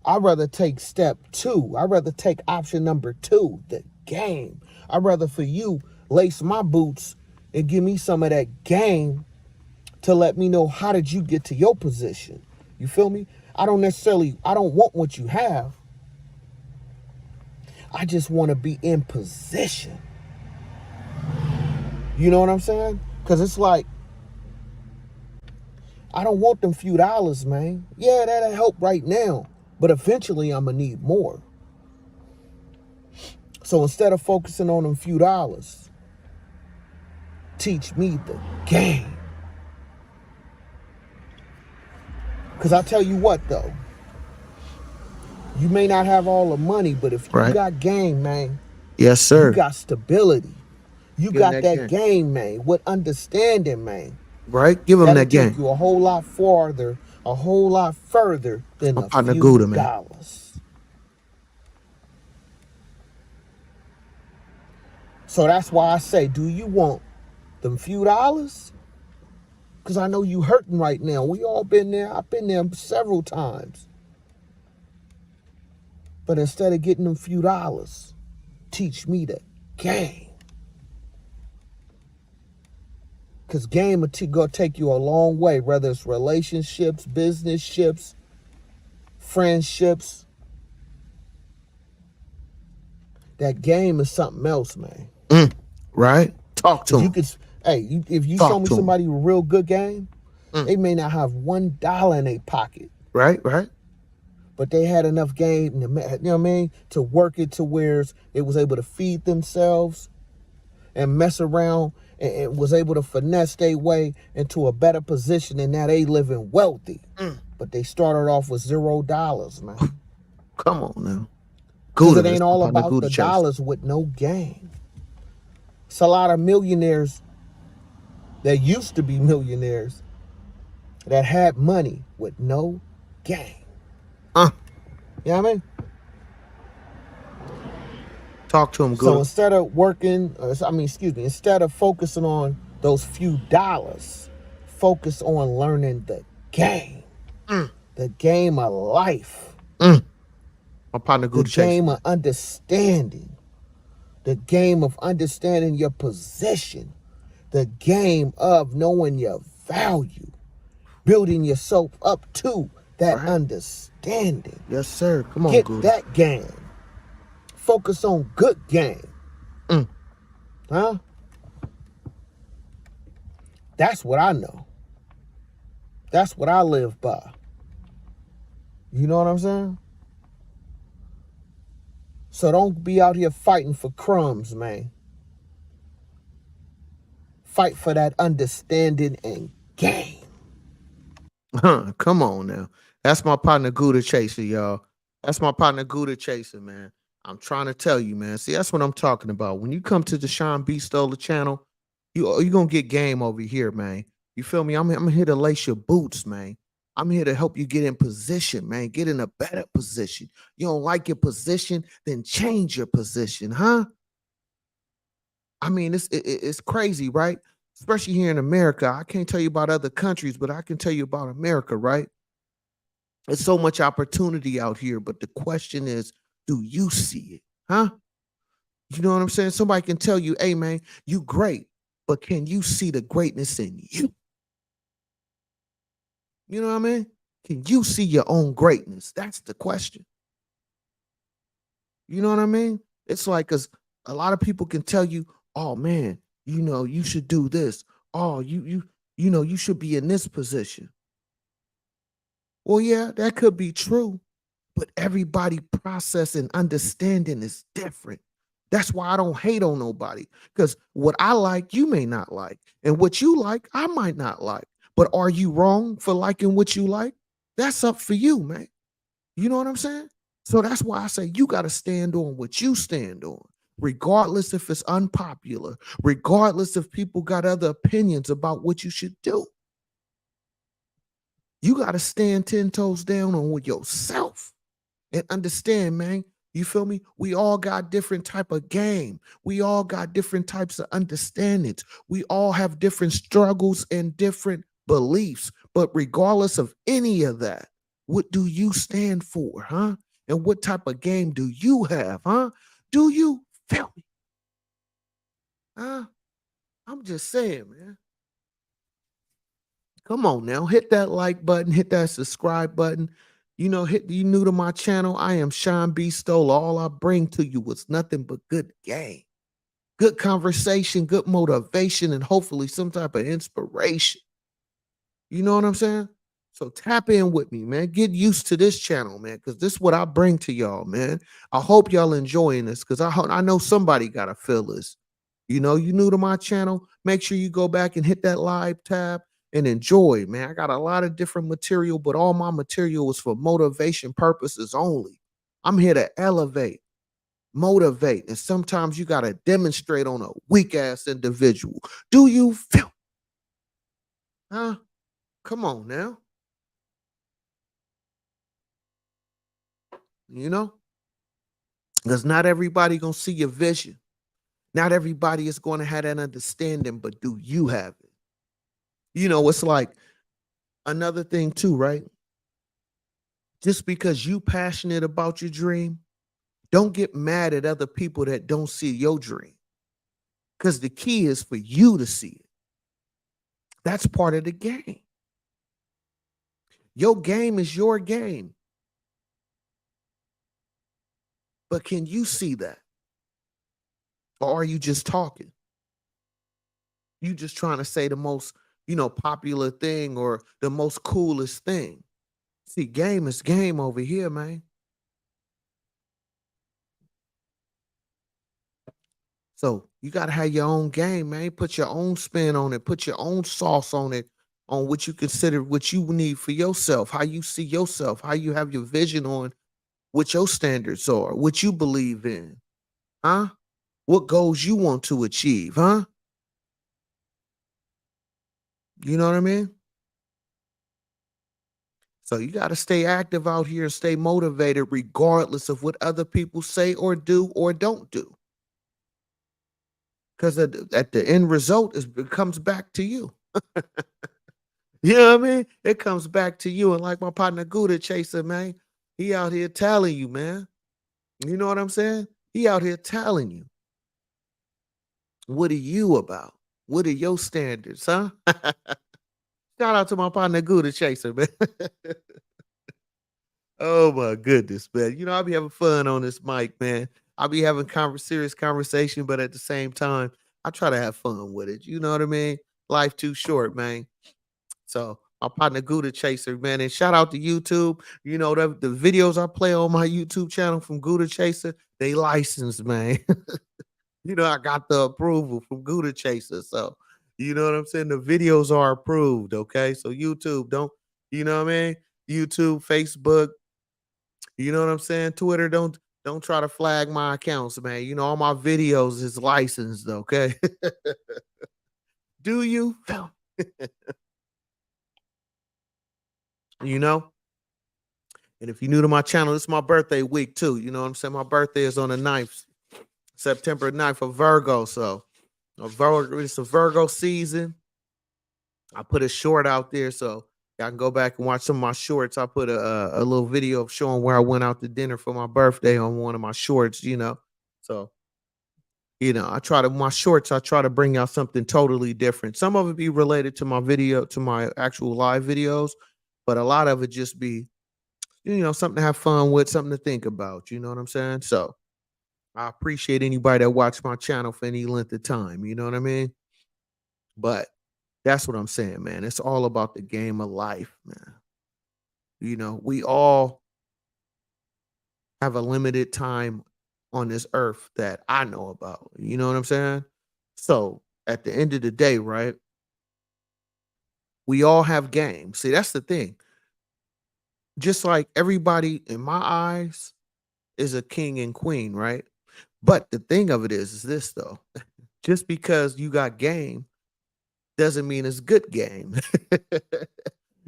I'd rather take step two. I'd rather take option number two, the game. I'd rather for you lace my boots and give me some of that game to let me know how did you get to your position. You feel me? I don't want what you have. I just want to be in position. You know what I'm saying? Because it's like, I don't want them few dollars, man. Yeah, that'll help right now. But eventually I'm going to need more. So instead of focusing on them few dollars, teach me the game. Because I tell you what, though. You may not have all the money, but if you got game, man. Yes, sir. You got stability. You got that game, man. With understanding, man. Right? Give them that game. Take you a whole lot farther, a whole lot further than a few Gouda, man. dollars. So that's why I say, do you want them few dollars? Because I know you hurting right now. We all been there. I've been there several times. But instead of getting them few dollars, teach me the game. Because game will gonna take you a long way, whether it's relationships, business ships, friendships. That game is something else, man. Right? Talk to him. If you show me somebody with a real good game, they may not have $1 in their pocket. Right. But they had enough game, you know what I mean, to work it to where it was able to feed themselves and mess around and was able to finesse their way into a better position, and now they living wealthy. But they started off with $0, man. Come on now. Because it ain't all about the dollars with no game. It's a lot of millionaires that used to be millionaires that had money with no game. You know what I mean? Talk to him good. So instead of instead of focusing on those few dollars, focus on learning the game. The game of life. My partner Gouda Chaser. The game of understanding. The game of understanding your position. The game of knowing your value. Building yourself up to that understanding. Yes, sir. Come on, Get Gouda. that game. Focus on good game. Huh? That's what I know. That's what I live by. You know what I'm saying? So don't be out here fighting for crumbs, man. Fight for that understanding and game. Come on now. That's my partner Gouda Chaser, y'all. That's my partner Gouda Chaser, man. I'm trying to tell you, man. See, that's what I'm talking about. When you come to the Sean B. Stoller channel, you're going to get game over here, man. You feel me? I'm here to lace your boots, man. I'm here to help you get in position, man. Get in a better position. You don't like your position, then change your position, huh? I mean, it's crazy, right? Especially here in America. I can't tell you about other countries, but I can tell you about America, right? There's so much opportunity out here, but the question is, do you see it, huh? You know what I'm saying? Somebody can tell you, hey, man, you great, but can you see the greatness in you? You know what I mean? Can you see your own greatness? That's the question. You know what I mean? It's like, cause a lot of people can tell you, oh man, you should do this. Oh, you should be in this position. Well, yeah, that could be true, but everybody process and understanding is different. That's why I don't hate on nobody. Because what I like, you may not like. And what you like, I might not like. But are you wrong for liking what you like? That's up for you, man. You know what I'm saying? So that's why I say you got to stand on what you stand on, regardless if it's unpopular, regardless if people got other opinions about what you should do. You got to stand 10 toes down on with yourself and understand, man. You feel me? We all got different type of game. We all got different types of understandings. We all have different struggles and different beliefs. But regardless of any of that, what do you stand for, huh? And what type of game do you have, huh? Do you feel me? Huh? I'm just saying, man. Come on now, hit that like button, hit that subscribe button. Hit you new to my channel. I am Sean B. Stoller. All I bring to you was nothing but good game, good conversation, good motivation, and hopefully some type of inspiration. You know what I'm saying? So tap in with me, man. Get used to this channel, man, because this is what I bring to y'all, man. I hope y'all enjoying this because I know somebody got to feel this. You new to my channel, make sure you go back and hit that live tab and enjoy, man. I got a lot of different material, but all my material is for motivation purposes only. I'm here to elevate, motivate, and sometimes you got to demonstrate on a weak ass individual. Do you feel? Huh? Come on now. You know, because not everybody gonna see your vision. Not everybody is going to have that understanding, but do you have it? It's like another thing too, right? Just because you passionate about your dream, don't get mad at other people that don't see your dream. Because the key is for you to see it. That's part of the game. Your game is your game. But can you see that? Or are you just talking? You just trying to say the most, popular thing or the most coolest thing. See, game is game over here, man. So you got to have your own game, man. Put your own spin on it. Put your own sauce on it, on what you consider what you need for yourself, how you see yourself, how you have your vision on what your standards are, what you believe in, huh? What goals you want to achieve, huh? You know what I mean? So you got to stay active out here, stay motivated, regardless of what other people say or do or don't do. Because at the end result, it comes back to you. You know what I mean? It comes back to you. And like my partner Gouda Chaser, man, he out here telling you, man. You know what I'm saying? He out here telling you. What are you about? What are your standards, huh? Shout out to my partner Gouda Chaser, man. Oh my goodness, man. I'll be having fun on this mic, man. I'll be having serious conversation, but at the same time, I try to have fun with it. You know what I mean? Life too short, man. So my partner Gouda Chaser, man, and shout out to YouTube. The videos I play on my YouTube channel from Gouda Chaser, they licensed, man. I got the approval from Gouda Chaser. So you know what I'm saying? The videos are approved. Okay. So YouTube, don't, you know what I mean? YouTube, Facebook, you know what I'm saying? Twitter, don't try to flag my accounts, man. All my videos is licensed, okay? Do you? you know? And if you're new to my channel, it's my birthday week too. You know what I'm saying? My birthday is on the 9th, September 9th of Virgo. So it's a Virgo season. I put a short out there so y'all can go back and watch some of my shorts. I put a little video of showing where I went out to dinner for my birthday on one of my shorts. So I try to my shorts, I try to bring out something totally different. Some of it be related to my video, to my actual live videos, but a lot of it just be, something to have fun with, something to think about. You know what I'm saying? So I appreciate anybody that watched my channel for any length of time. You know what I mean? But that's what I'm saying, man. It's all about the game of life, man. We all have a limited time on this earth that I know about. You know what I'm saying? So at the end of the day, right? We all have game. See, that's the thing. Just like everybody in my eyes is a king and queen, right? But the thing of it is this though. Just because you got game doesn't mean it's good game.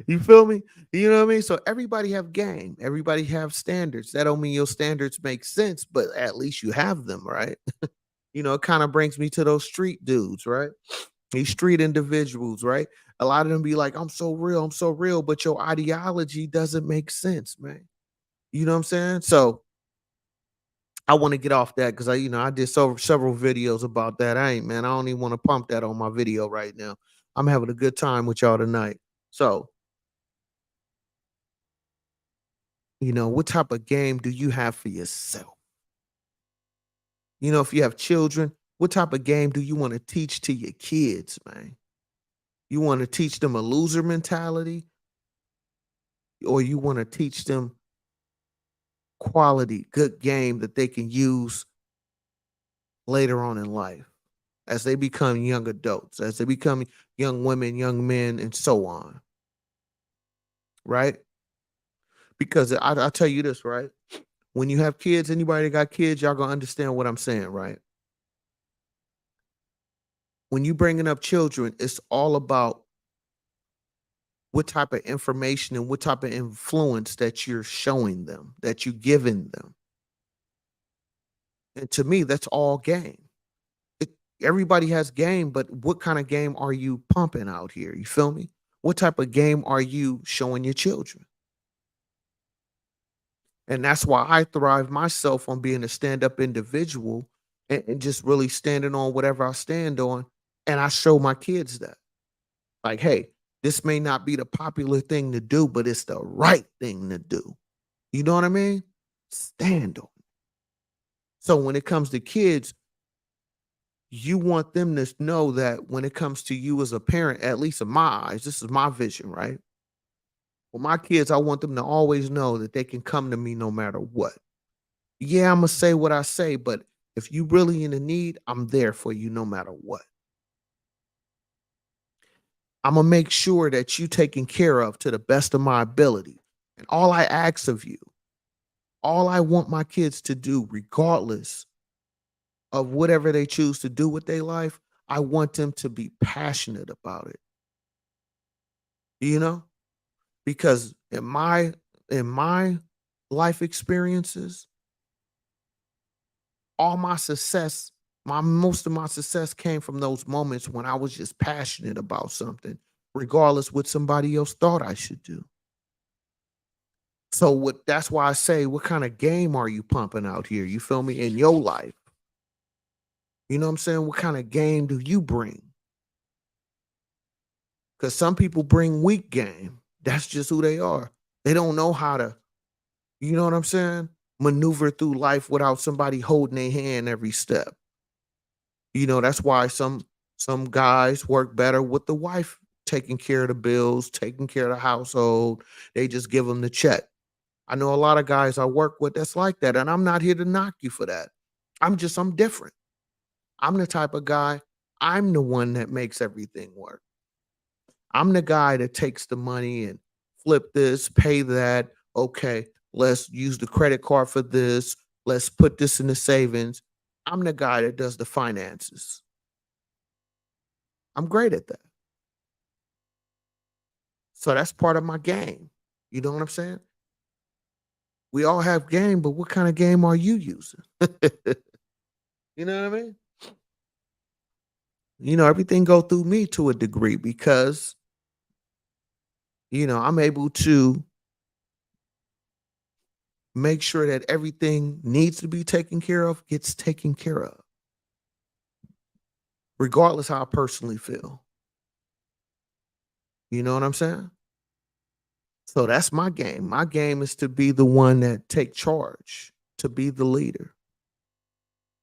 You feel me? You know what I mean? So everybody have game. Everybody have standards. That don't mean your standards make sense, but at least you have them, right? It kind of brings me to those street dudes, right? These street individuals, right? A lot of them be like, I'm so real, but your ideology doesn't make sense, man. You know what I'm saying? So I want to get off that because I did several videos about that. Man, I don't even want to pump that on my video right now. I'm having a good time with y'all tonight. So, what type of game do you have for yourself? If you have children, what type of game do you want to teach to your kids, man? You want to teach them a loser mentality, or you want to teach them quality, good game that they can use later on in life as they become young adults, as they become young women, young men, and so on, right? Because I tell you this, right? When you have kids, anybody that got kids, y'all gonna understand what I'm saying, right? When you bringing up children, it's all about what type of information and what type of influence that you're showing them, that you're giving them. And to me, that's all game. It, everybody has game, but what kind of game are you pumping out here? You feel me? What type of game are you showing your children? And that's why I thrive myself on being a stand-up individual and just really standing on whatever I stand on. And I show my kids that. Like, hey, this may not be the popular thing to do, but it's the right thing to do. You know what I mean? Stand on it. So when it comes to kids, you want them to know that when it comes to you as a parent, at least in my eyes, this is my vision, right? With my kids, I want them to always know that they can come to me no matter what. Yeah, I'm gonna say what I say, but if you really in a need, I'm there for you no matter what. I'm gonna make sure that you taken care of to the best of my ability. And all I ask of you, all I want my kids to do, regardless of whatever they choose to do with their life, I want them to be passionate about it. You know? Because in my life experiences, all my success, my most of my success came from those moments when I was just passionate about something, regardless what somebody else thought I should do. So what that's why I say, what kind of game are you pumping out here? You feel me? In your life. You know what I'm saying? What kind of game do you bring? Because some people bring weak game. That's just who they are. They don't know how to, you know what I'm saying? Maneuver through life without somebody holding their hand every step. That's why some guys work better with the wife taking care of the bills, taking care of the household. They just give them the check. I know a lot of guys I work with that's like that, and I'm not here to knock you for that. I'm different. I'm the type of guy, I'm the one that makes everything work. I'm the guy that takes the money and flip this, pay that. Okay, let's use the credit card for this. Let's put this in the savings. I'm the guy that does the finances. I'm great at that. So that's part of my game. You know what I'm saying? We all have game, but what kind of game are you using? You know what I mean? Everything go through me to a degree because, I'm able to make sure that everything needs to be taken care of gets taken care of, regardless how I personally feel. You know what I'm saying? So that's my game. My game is to be the one that take charge, to be the leader,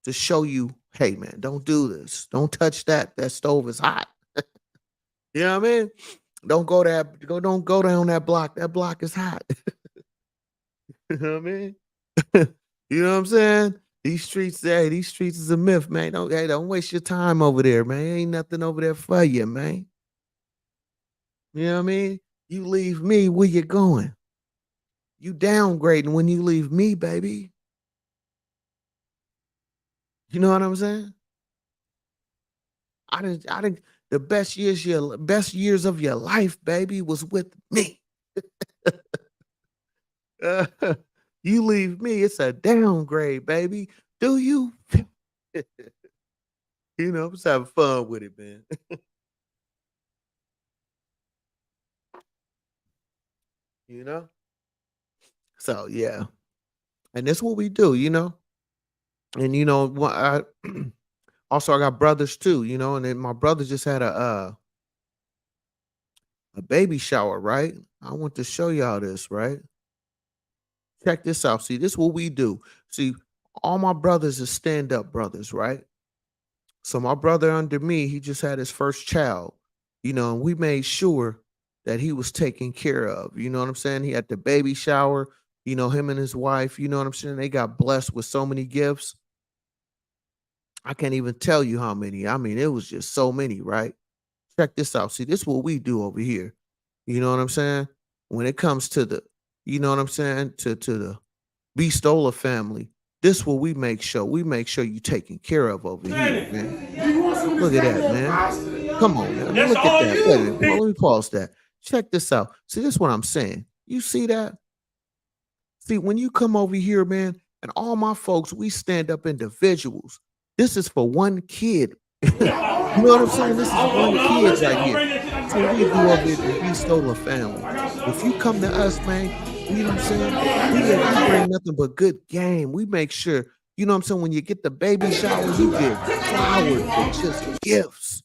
to show you, hey man, don't do this. Don't touch that. That stove is hot. You know what I mean? Don't go down that block. That block is hot. You know what I mean? You know what I'm saying? These streets is a myth, man. Don't waste your time over there, man. Ain't nothing over there for you, man. You know what I mean? You leave me, where you going? You downgrading when you leave me, baby. You know what I'm saying? I didn't the best years of your life, baby, was with me. Uh, you leave me, it's a downgrade, baby. Do you? You know, I'm just having fun with it, man. You know? So yeah. And that's what we do, you know. And you know, also I got brothers too, you know, and then my brother just had a baby shower, right? I want to show y'all this, right? Check this out. See, this is what we do. See, all my brothers is stand-up brothers, right? So my brother under me, he just had his first child, you know, and we made sure that he was taken care of. You know what I'm saying? He had the baby shower, you know, him and his wife, you know what I'm saying? They got blessed with so many gifts. I can't even tell you how many. I mean, it was just so many, right? Check this out. See, this is what we do over here. You know what I'm saying? When it comes to the, you know what I'm saying? To the B Stoller family, this what we make sure. We make sure you taken care of over here, man. Look at that, man. Come on now. Now That's look at all that. Wait a minute. you. Let me pause that. Check this out. See, this is what I'm saying. You see that? See, when you come over here, man, and all my folks, we stand up individuals. This is for one kid. You know what I'm saying? This is one kid right here. That's what we do over at the B Stoller family. If you come to us, man, you know what I'm saying? We bring nothing but good game. We make sure, you know what I'm saying? When you get the baby shower, you get flowers and just gifts.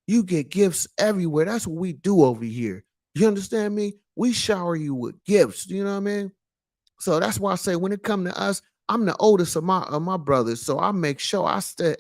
You get gifts everywhere. That's what we do over here. You understand me? We shower you with gifts. You know what I mean? So that's why I say when it come to us, I'm the oldest of my brothers. So I make sure I set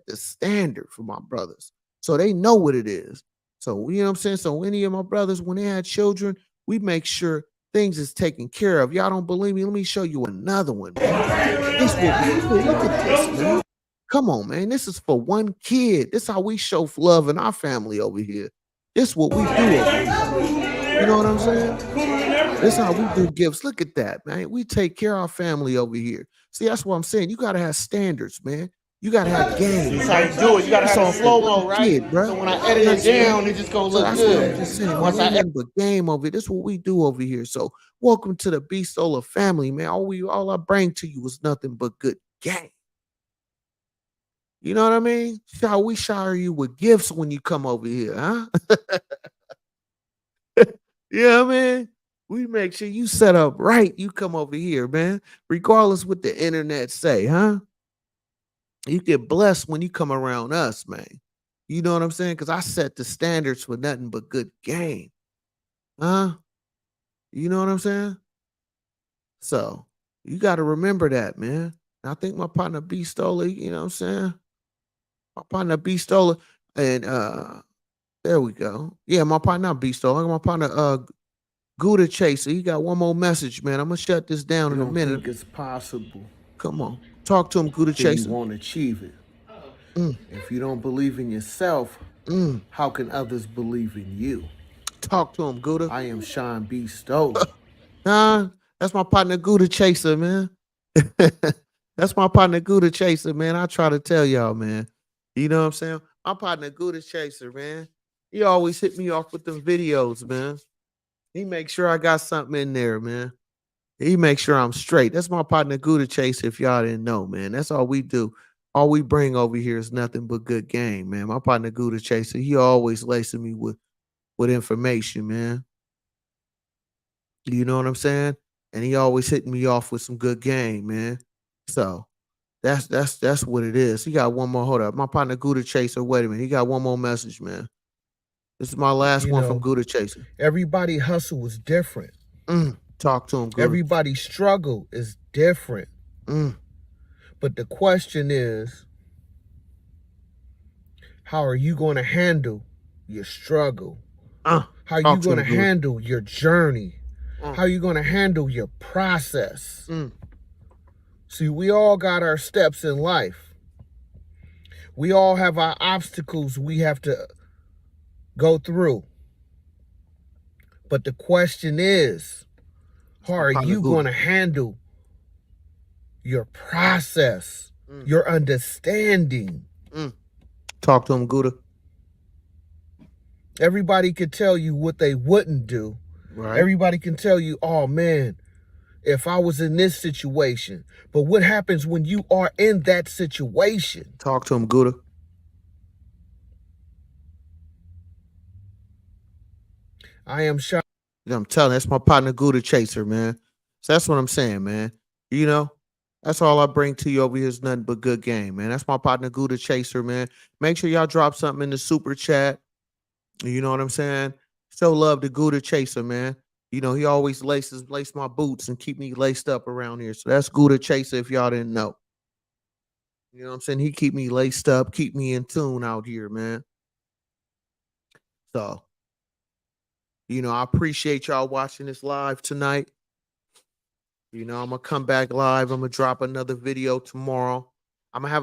the standard for my brothers. So they know what it is. So you know what I'm saying? So any of my brothers, when they had children, we make sure things is taken care of. Y'all don't believe me? Let me show you another one, man. This what we do. Look at this, man. Come on, man. This is for one kid. This how we show love in our family over here. This what we do over here. You know what I'm saying? This how we do gifts. Look at that, man. We take care of our family over here. See, that's what I'm saying. You gotta have standards, man. You gotta have game, That's how man. you do it. You gotta It's have the all for slow one mo, right? kid, bro. So when I You edit it understand down, me? it's just gonna So look that's what I'm good. just saying, man. Once Ain't I nothing but game over here. This is what we do over here. So welcome to the B Solar family, man. All I bring to you is nothing but good game. You know what I mean? Shall we shower you with gifts when you come over here, huh? Yeah, man. We make sure you set up right. You come over here, man. Regardless what the internet say, huh? You get blessed when you come around us, man. You know what I'm saying? Because I set the standards for nothing but good game, huh? You know what I'm saying? So you got to remember that, man. And I think my partner B Stoller, you know what I'm saying? My partner B Stoller, and there we go. Yeah, my partner not B Stoller. My partner Gouda Chaser. He got one more message, man. I'm gonna shut this down You in a don't minute. think it's possible Come on. Talk to him, Gouda then you Chaser. won't achieve it. Mm, If you don't believe in yourself, mm. how can others believe in you? Talk to him, Gouda. I am Sean B. Stoller. Huh? That's my partner Gouda Chaser, man. That's my partner Gouda Chaser, man. I try to tell y'all, man. You know what I'm saying? My partner Gouda Chaser, man. He always hit me off with them videos, man. He makes sure I got something in there, man. He makes sure I'm straight. That's my partner Gouda Chaser, if y'all didn't know, man. That's all we do. All we bring over here is nothing but good game, man. My partner Gouda Chaser, he always lacing me with information, man. You know what I'm saying? And he always hitting me off with some good game, man. So that's what it is. He got one more. Hold up, my partner Gouda Chaser. Wait a minute, he got one more message, man. This is my last You one from know, Gouda Chaser. everybody hustle is different. Talk to him, Gouda. Everybody's struggle is different. But the question is, how are you going to handle your struggle? How are you going to handle your journey? How are you going to handle your process? See, we all got our steps in life. We all have our obstacles we have to go through. But the question is, how are you going to handle your process, your understanding? Talk to him, Gouda. Everybody could tell you what they wouldn't do. Right. Everybody can tell you, oh man, if I was in this situation. But what happens when you are in that situation? Talk to him, Gouda. I am shy. I'm telling you, that's my partner, Gouda Chaser, man. So that's what I'm saying, man. You know, that's all I bring to you over here is nothing but good game, man. That's my partner, Gouda Chaser, man. Make sure y'all drop something in the super chat. You know what I'm saying? Show love to Gouda Chaser, man. You know, he always lace my boots and keep me laced up around here. So that's Gouda Chaser if y'all didn't know. You know what I'm saying? He keep me laced up, keep me in tune out here, man. So, you know, I appreciate y'all watching this live tonight. You know, I'm gonna come back live. I'm gonna drop another video tomorrow. I'm gonna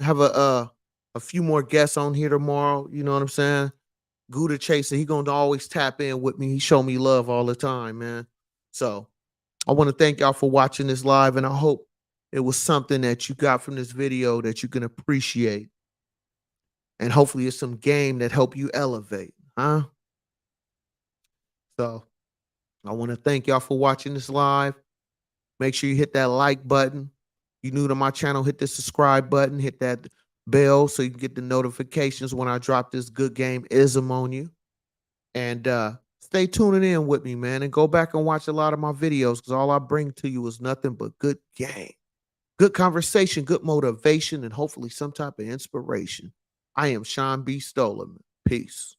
have a few more guests on here tomorrow. You know what I'm saying? Gouda Chaser, he gonna always tap in with me. He show me love all the time, man. So I want to thank y'all for watching this live, and I hope it was something that you got from this video that you can appreciate. And hopefully it's some game that help you elevate, huh? So I want to thank y'all for watching this live. Make sure you hit that like button. You new to my channel, hit the subscribe button, hit that bell so you can get the notifications when I drop this good game ism on you. And stay tuning in with me, man, and go back and watch a lot of my videos because all I bring to you is nothing but good game, good conversation, good motivation, and hopefully some type of inspiration. I am Sean B. Stoleman. Peace.